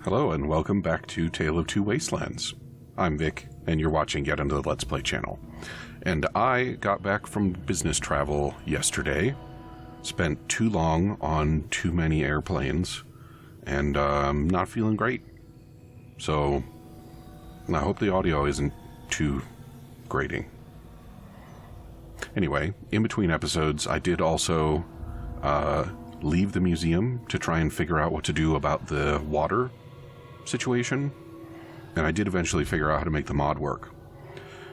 Hello and welcome back to Tale of Two Wastelands. I'm Vic, and you're watching yet another Let's Play channel. And I got back from business travel yesterday, spent too long on too many airplanes, and I'm not feeling great. So, I hope the audio isn't too grating. Anyway, in between episodes, I did also leave the museum to try and figure out what to do about the water situation, and I did eventually figure out how to make the mod work.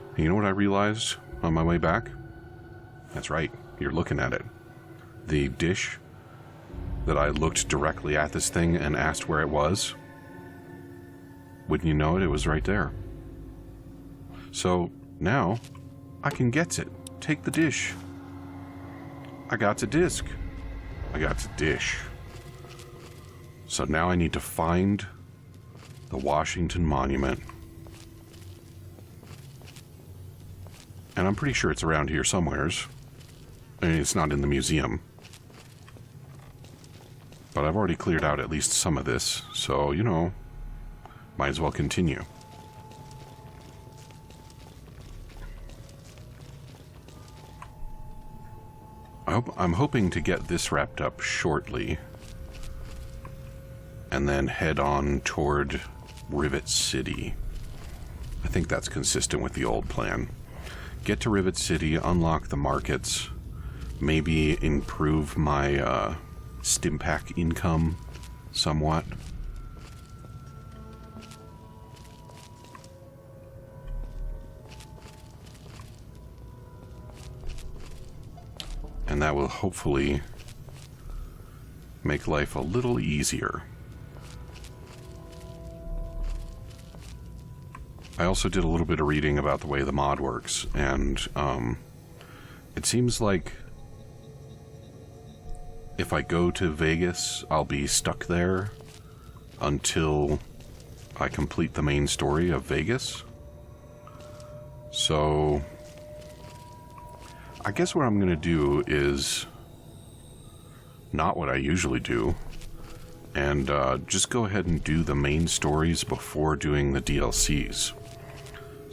And you know what I realized on my way back? That's right, you're looking at it. The dish that I looked directly at this thing and asked where it was, wouldn't you know it, it was right there. So now I can get it. Take the dish. I got the disc. I got the dish. So now I need to find the Washington Monument. And I'm pretty sure it's around here somewheres. I mean, it's not in the museum. But I've already cleared out at least some of this, so, you know, might as well continue. I'm hoping to get this wrapped up shortly, and then head on toward Rivet City. I think that's consistent with the old plan. Get to Rivet City, unlock the markets, maybe improve my Stimpack income somewhat. And that will hopefully make life a little easier. I also did a little bit of reading about the way the mod works, and it seems like if I go to Vegas, I'll be stuck there until I complete the main story of Vegas. So I guess what I'm going to do is not what I usually do, and just go ahead and do the main stories before doing the DLCs.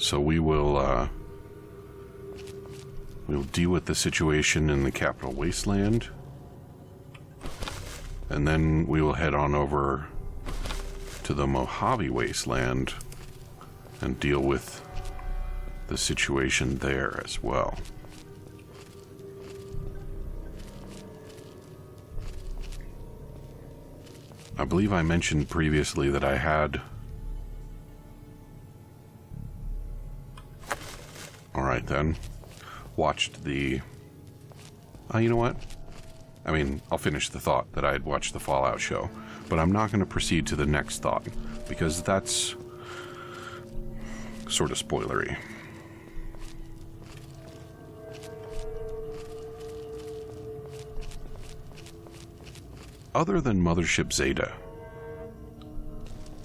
So we'll deal with the situation in the Capital Wasteland, and then we will head on over to the Mojave Wasteland and deal with the situation there as well. I believe I mentioned previously that I had... Alright then. Watched the... you know what? I mean, I'll finish the thought that I had watched the Fallout show, but I'm not going to proceed to the next thought, because that's sort of spoilery. Other than Mothership Zeta,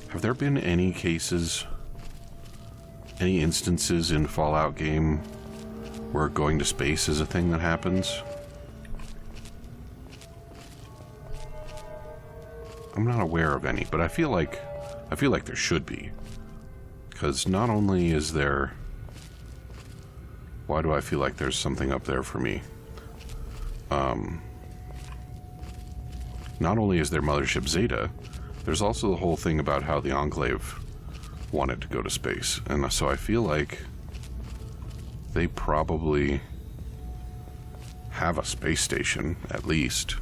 have there been any cases, any instances in Fallout game where going to space is a thing that happens? I'm not aware of any, but I feel like there should be. Because not only is there... Why do I feel like there's something up there for me? Not only is there Mothership Zeta, there's also the whole thing about how the Enclave wanted to go to space. And so I feel like they probably have a space station, at least.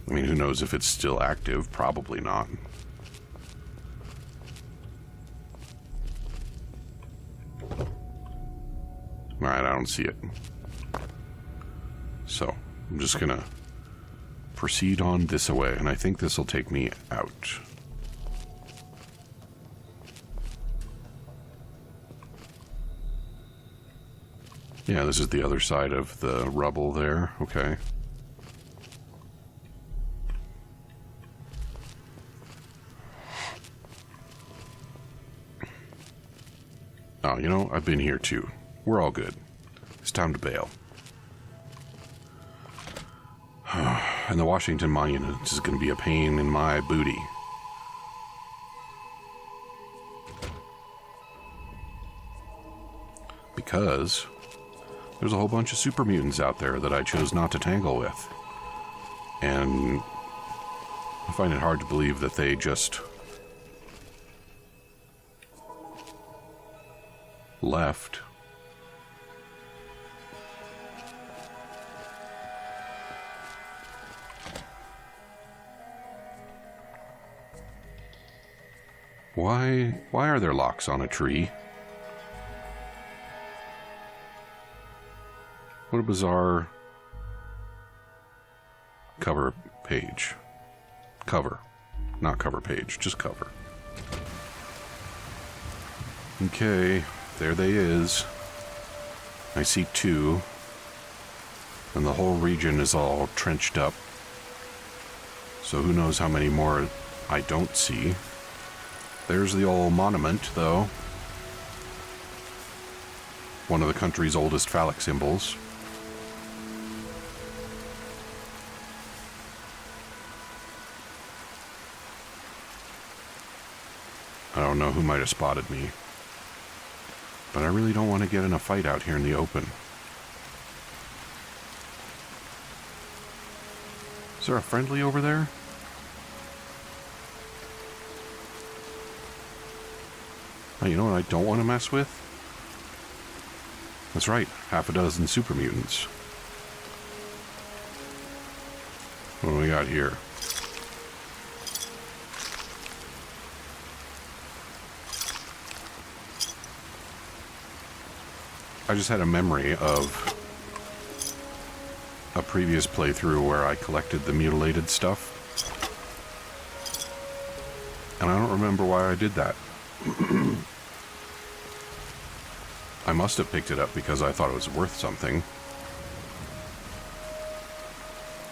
I mean, who knows if it's still active? Probably not. Alright, I don't see it. So, I'm just gonna proceed on this way, and I think this will take me out. Yeah, this is the other side of the rubble there. Okay. Oh, you know, I've been here too. We're all good. It's time to bail. And the Washington Monument is going to be a pain in my booty. because there's a whole bunch of super mutants out there that I chose not to tangle with. And I find it hard to believe that they just left. Why are there locks on a tree? What a bizarre cover page. Cover. Not cover page, just cover. Okay, there they is. I see two. And the whole region is all trenched up. So who knows how many more I don't see. There's the old monument, though. One of the country's oldest phallic symbols. I don't know who might have spotted me, but I really don't want to get in a fight out here in the open. Is there a friendly over there? Oh, you know what I don't want to mess with? That's right, half a dozen super mutants. What do we got here? I just had a memory of a previous playthrough where I collected the mutilated stuff. And I don't remember why I did that. I must have picked it up because I thought it was worth something.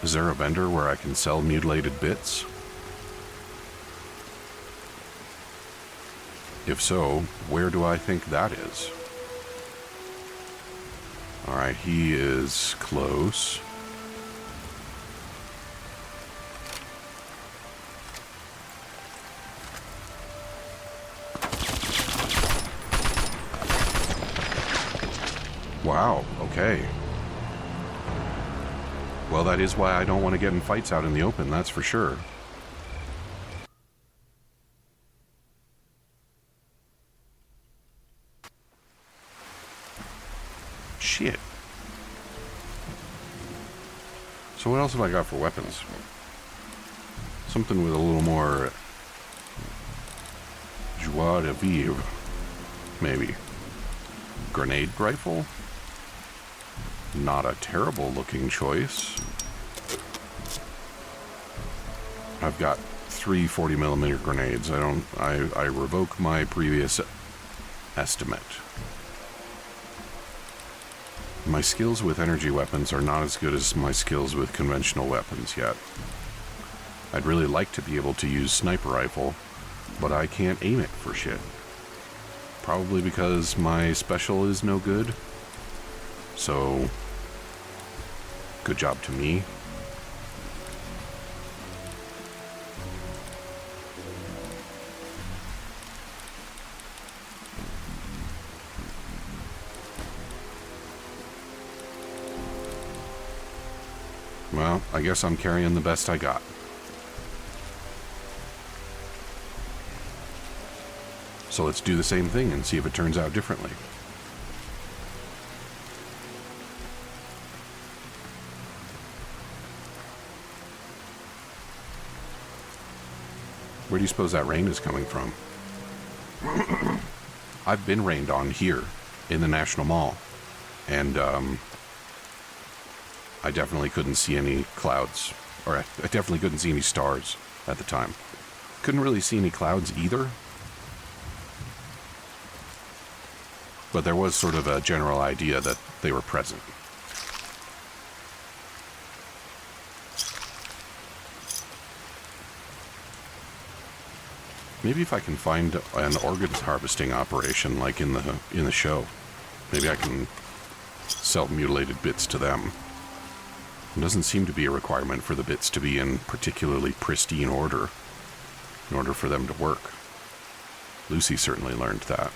Is there a vendor where I can sell mutilated bits? If so, where do I think that is? Alright, he is close. Wow, okay. Well, that is why I don't want to get in fights out in the open, that's for sure. Shit. So what else have I got for weapons? Something with a little more joie de vivre, maybe. Grenade rifle? Not a terrible looking choice. I've got 3 40mm grenades. I revoke my previous estimate. My skills with energy weapons are not as good as my skills with conventional weapons yet. I'd really like to be able to use sniper rifle, but I can't aim it for shit. Probably because my special is no good. So, good job to me. Well, I guess I'm carrying the best I got. So let's do the same thing and see if it turns out differently. Where do you suppose that rain is coming from? I've been rained on here in the National Mall, and I definitely couldn't see any clouds, or I definitely couldn't see any stars at the time. Couldn't really see any clouds either, but there was sort of a general idea that they were present. Maybe if I can find an organs harvesting operation like in the show, maybe I can sell mutilated bits to them. It doesn't seem to be a requirement for the bits to be in particularly pristine order in order for them to work. Lucy certainly learned that.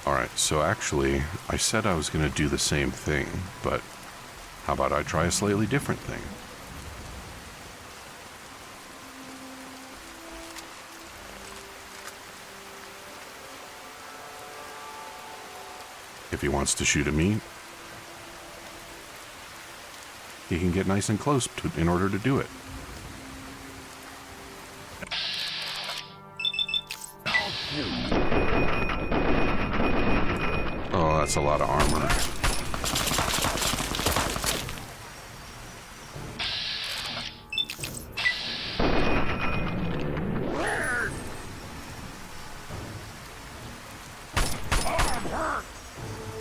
Alright, so actually, I said I was going to do the same thing, but how about I try a slightly different thing? If he wants to shoot at me, he can get nice and close in order to do it. Oh, that's a lot of armor.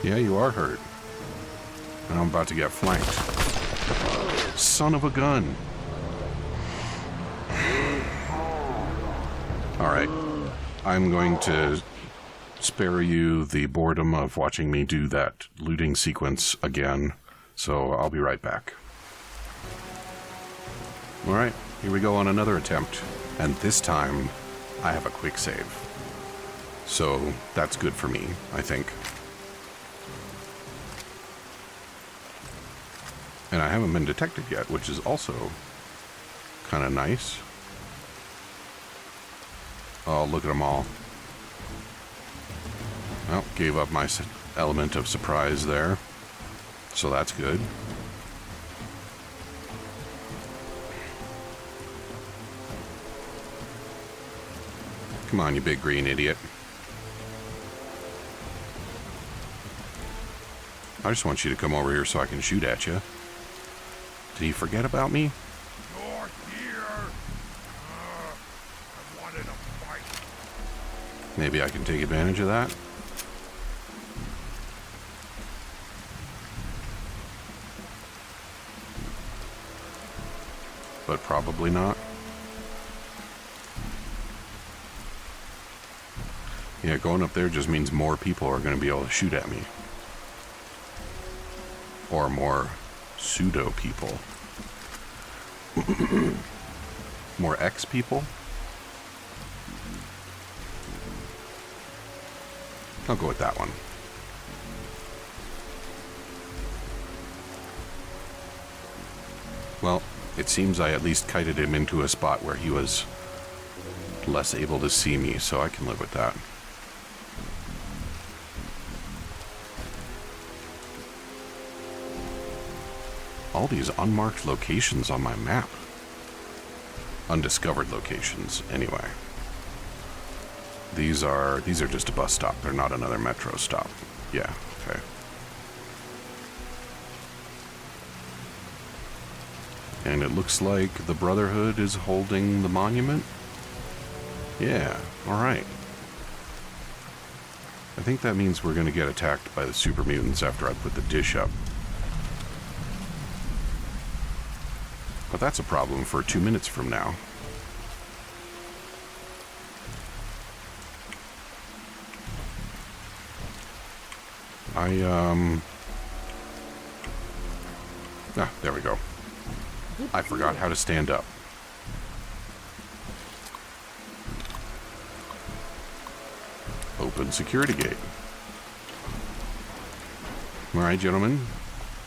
Yeah, you are hurt. And I'm about to get flanked. Son of a gun. Alright. I'm going to spare you the boredom of watching me do that looting sequence again, so I'll be right back. Alright, here we go on another attempt. And this time, I have a quick save. So that's good for me, I think. And I haven't been detected yet, which is also kind of nice. Oh, look at them all. Well, gave up my element of surprise there. So that's good. Come on, you big green idiot. I just want you to come over here so I can shoot at you. Did he forget about me? You're here. I wanted a fight. Maybe I can take advantage of that. But probably not. Yeah, going up there just means more people are going to be able to shoot at me. Or more pseudo people. More X people? I'll go with that one. Well, it seems I at least kited him into a spot where he was less able to see me, so I can live with that. All these unmarked locations on my map. Undiscovered locations, anyway. These are just a bus stop. They're not another metro stop. Yeah, okay. And it looks like the Brotherhood is holding the monument. Yeah, alright. I think that means we're going to get attacked by the super mutants after I put the dish up. But that's a problem for 2 minutes from now. There we go. I forgot how to stand up. Open security gate. Alright, gentlemen.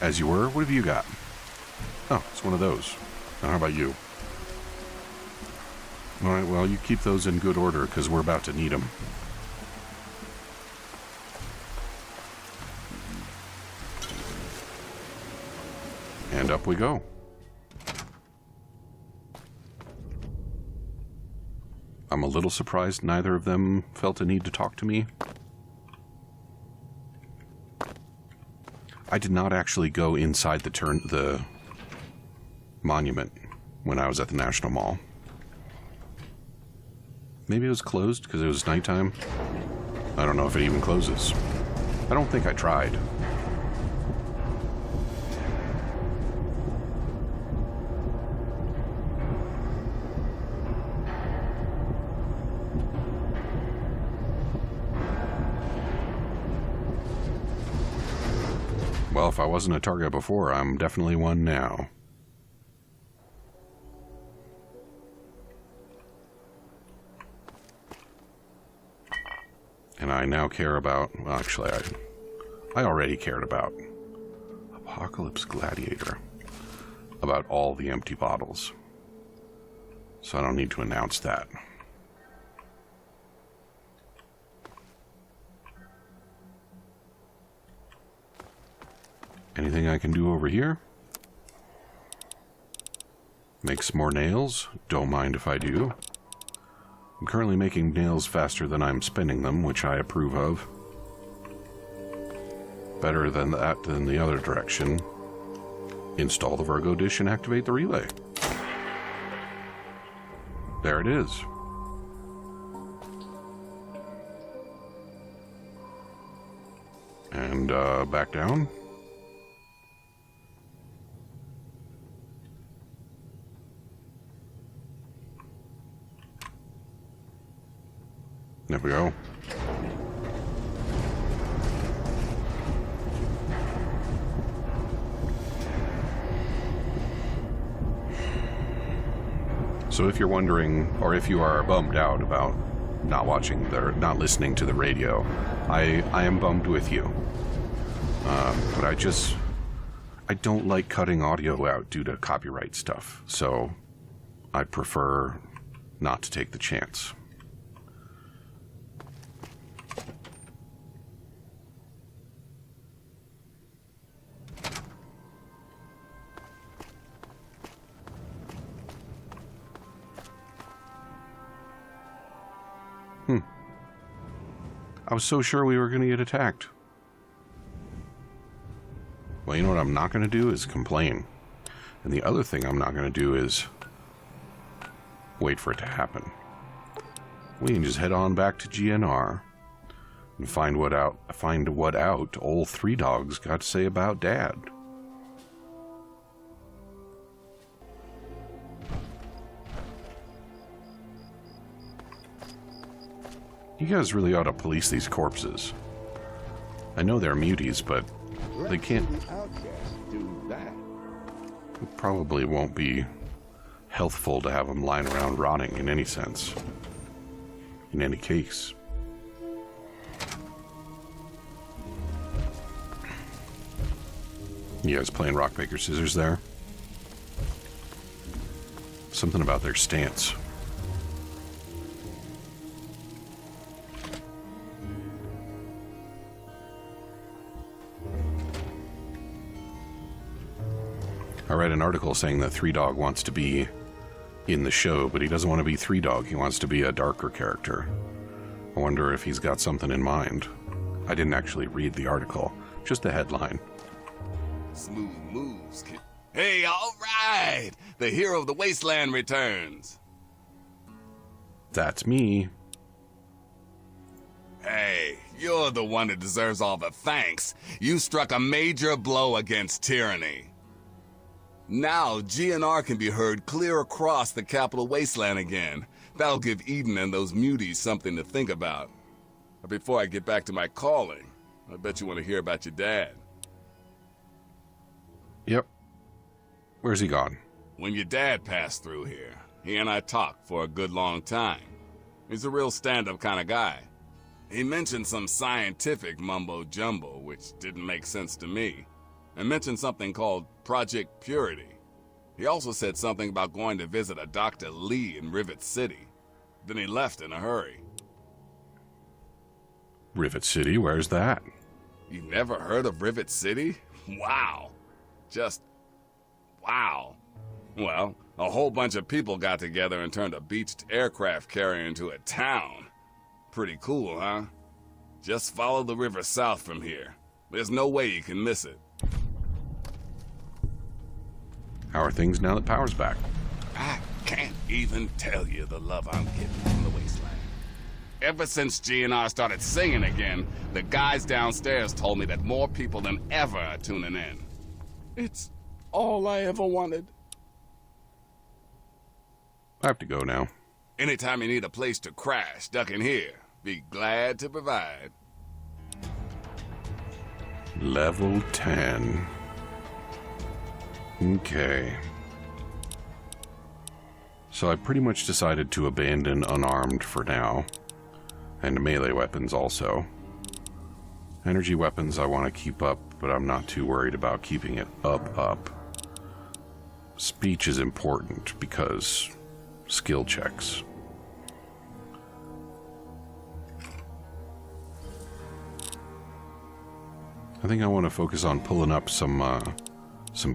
As you were, what have you got? Oh, it's one of those. And how about you? Alright, well, you keep those in good order, because we're about to need them. And up we go. I'm a little surprised neither of them felt a need to talk to me. I did not actually go inside the monument when I was at the National Mall. Maybe it was closed because it was nighttime. I don't know if it even closes. I don't think I tried. Well, if I wasn't a target before, I'm definitely one now. And I now care about... Well, actually, I already cared about Apocalypse Gladiator. About all the empty bottles. So I don't need to announce that. Anything I can do over here? Make some more nails. Don't mind if I do. I'm currently making nails faster than I'm spending them, which I approve of. Better than that than the other direction. Install the Virgo dish and activate the relay. There it is. And back down. There we go. So if you're wondering, or if you are bummed out about not not listening to the radio, I am bummed with you. But I don't like cutting audio out due to copyright stuff, so I prefer not to take the chance. I was so sure we were going to get attacked. Well, you know what I'm not going to do is complain. And the other thing I'm not going to do is wait for it to happen. We can just head on back to GNR and find what out old Three Dogs got to say about Dad. You guys really ought to police these corpses. I know they're muties, but they can't... It probably won't be healthful to have them lying around rotting in any sense. In any case. You guys playing rock, paper, scissors there? Something about their stance. I read an article saying that Three Dog wants to be in the show, but he doesn't want to be Three Dog. He wants to be a darker character. I wonder if he's got something in mind. I didn't actually read the article, just the headline. Smooth moves, kid. Hey, all right! The hero of the wasteland returns. That's me. Hey, you're the one that deserves all the thanks. You struck a major blow against tyranny. Now, GNR can be heard clear across the capital wasteland again. That'll give Eden and those muties something to think about. But before I get back to my calling, I bet you want to hear about your dad. Yep. Where's he gone? When your dad passed through here, he and I talked for a good long time. He's a real stand-up kind of guy. He mentioned some scientific mumbo-jumbo, which didn't make sense to me, and mentioned something called Project Purity. He also said something about going to visit a Dr. Lee in Rivet City. Then he left in a hurry. Rivet City? Where's that? You never heard of Rivet City? Wow. Just wow. Well, a whole bunch of people got together and turned a beached aircraft carrier into a town. Pretty cool, huh? Just follow the river south from here. There's no way you can miss it. How are things now that power's back? I can't even tell you the love I'm getting from the wasteland. Ever since GNR started singing again, the guys downstairs told me that more people than ever are tuning in. It's all I ever wanted. I have to go now. Anytime you need a place to crash, duck in here. Be glad to provide. Level 10. Okay. So I pretty much decided to abandon Unarmed for now And melee weapons also. Energy weapons I want to keep up, but I'm not too worried about keeping it up. Speech is important because skill checks. I think I want to focus on pulling up some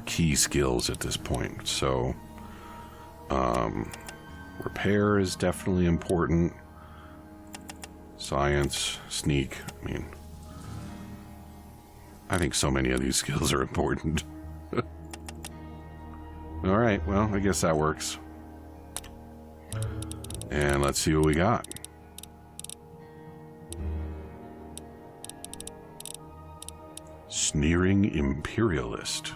key skills at this point. So, repair is definitely important. Science, sneak, I think so many of these skills are important. Alright, well, I guess that works. And let's see what we got. Sneering Imperialist.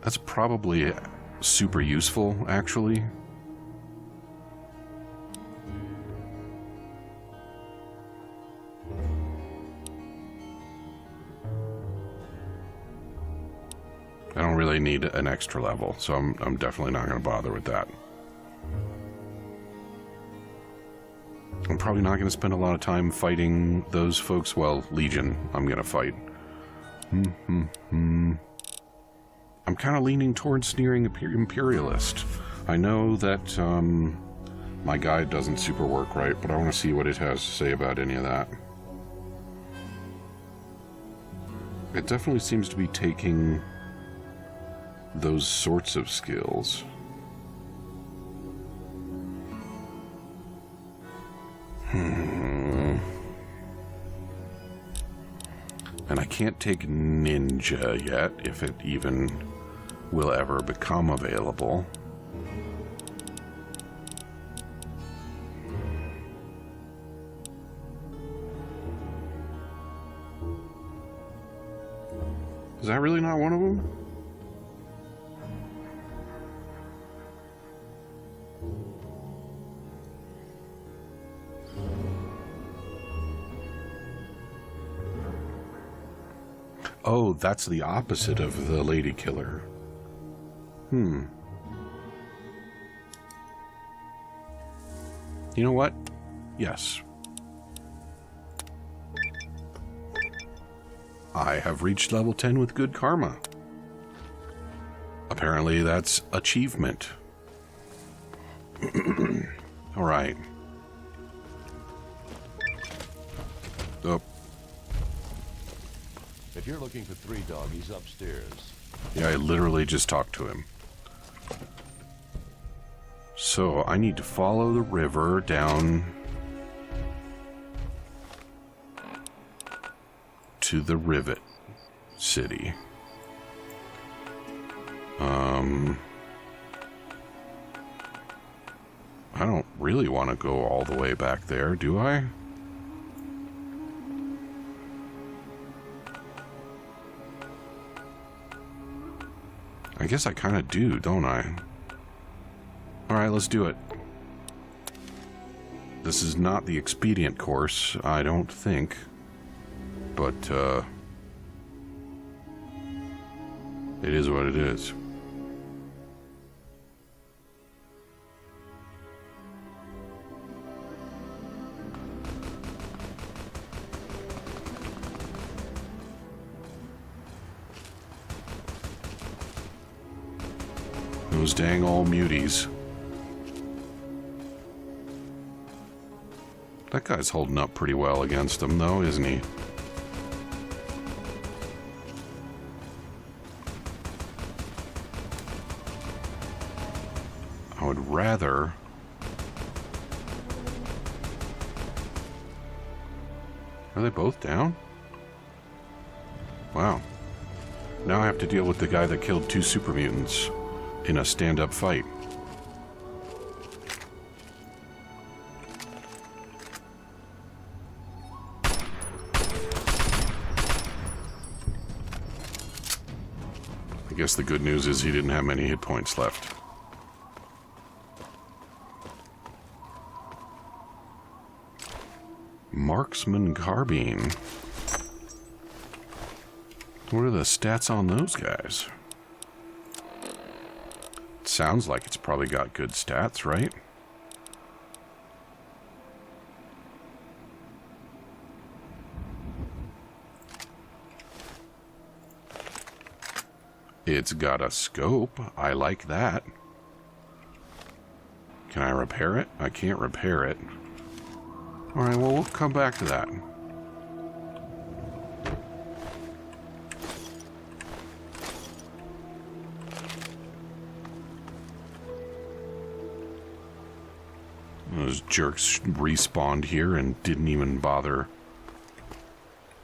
That's probably super useful, actually. I don't really need an extra level, so I'm definitely not going to bother with that. I'm probably not going to spend a lot of time fighting those folks. Well, Legion, I'm going to fight. I'm kind of leaning towards Sneering Imperialist. I know that my guide doesn't super work right, but I want to see what it has to say about any of that. It definitely seems to be taking those sorts of skills. And I can't take Ninja yet, if it even will ever become available. Is that really not one of them? Oh, that's the opposite of the lady killer. You know what? Yes. I have reached level 10 with good karma. Apparently that's achievement. Alright. Oh. If you're looking for 3 doggies upstairs. Yeah, I literally just talked to him. So, I need to follow the river down to the Rivet City. I don't really want to go all the way back there, do I? I guess I kind of do, don't I? Alright, let's do it. This is not the expedient course, I don't think. But, it is what it is. Those dang old muties. That guy's holding up pretty well against them, though, isn't he? I would rather... Are they both down? Wow. Now I have to deal with the guy that killed 2 super mutants in a stand-up fight. I guess the good news is he didn't have many hit points left. Marksman Carbine. What are the stats on those guys? Sounds like it's probably got good stats, right? It's got a scope. I like that. Can I repair it? I can't repair it. Alright, well, we'll come back to that. Those jerks respawned here and didn't even bother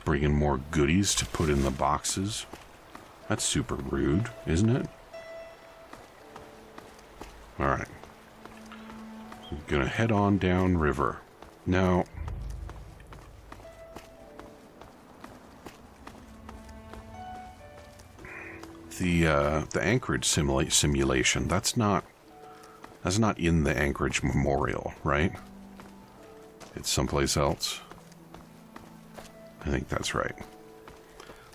bringing more goodies to put in the boxes. That's super rude, isn't it? Alright. I'm gonna head on down river. Now, the anchorage simulation, that's not in the Anchorage Memorial, right? It's someplace else. I think that's right.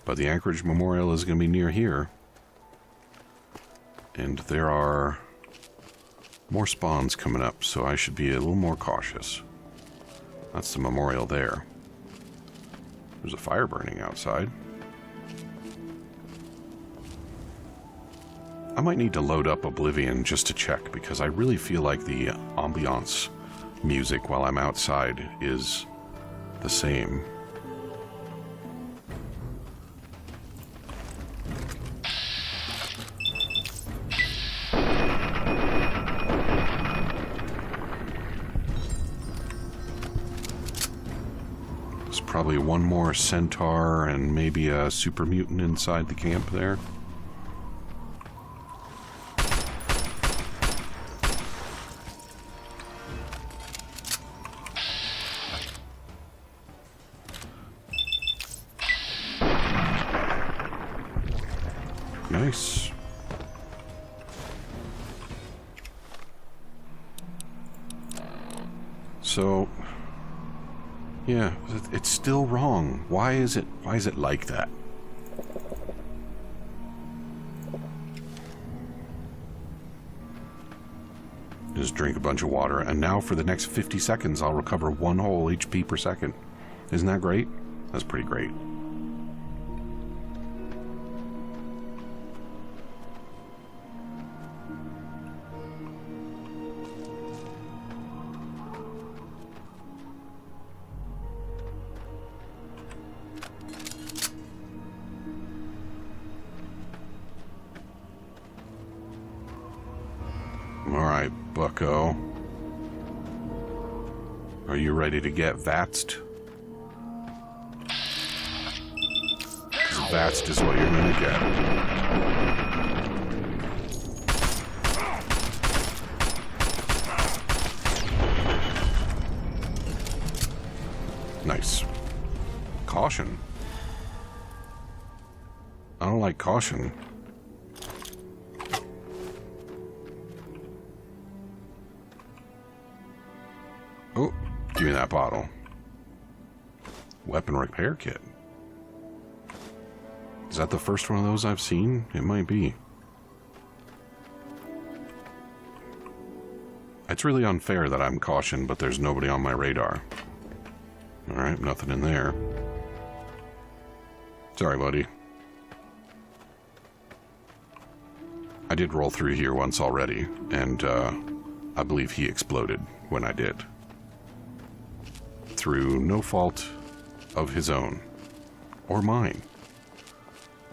But the Anchorage Memorial is going to be near here. And there are more spawns coming up, so I should be a little more cautious. That's the memorial there. There's a fire burning outside. I might need to load up Oblivion just to check, because I really feel like the ambiance music while I'm outside is the same. There's probably one more centaur and maybe a super mutant inside the camp there. Nice. So, yeah, it's still wrong. Why is it like that? Just drink a bunch of water, and now for the next 50 seconds, I'll recover 1 whole HP per second. Isn't that great? That's pretty great. Alright, bucko. Are you ready to get vaxxed? Vaxxed is what you're gonna get. Nice. Caution. I don't like caution. Oh, give me that bottle. Weapon repair kit. Is that the first one of those I've seen? It might be. It's really unfair that I'm cautioned, but there's nobody on my radar. Alright, nothing in there. Sorry, buddy. I did roll through here once already, and I believe he exploded when I did. Through no fault of his own. Or mine.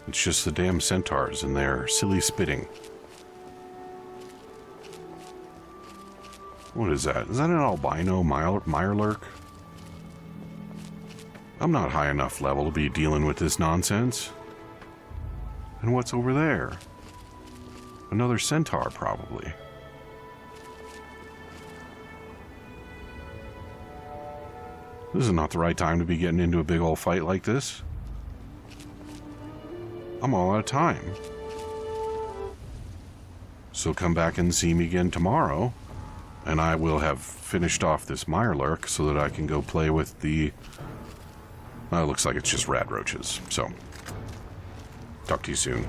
It's just the damn centaurs and their silly spitting. What is that? Is that an albino mirelurk? I'm not high enough level to be dealing with this nonsense. And what's over there? Another centaur, probably. This is not the right time to be getting into a big old fight like this. I'm all out of time. So come back and see me again tomorrow, and I will have finished off this mirelurk so that I can go play with the... it looks like it's just rad roaches, so... talk to you soon.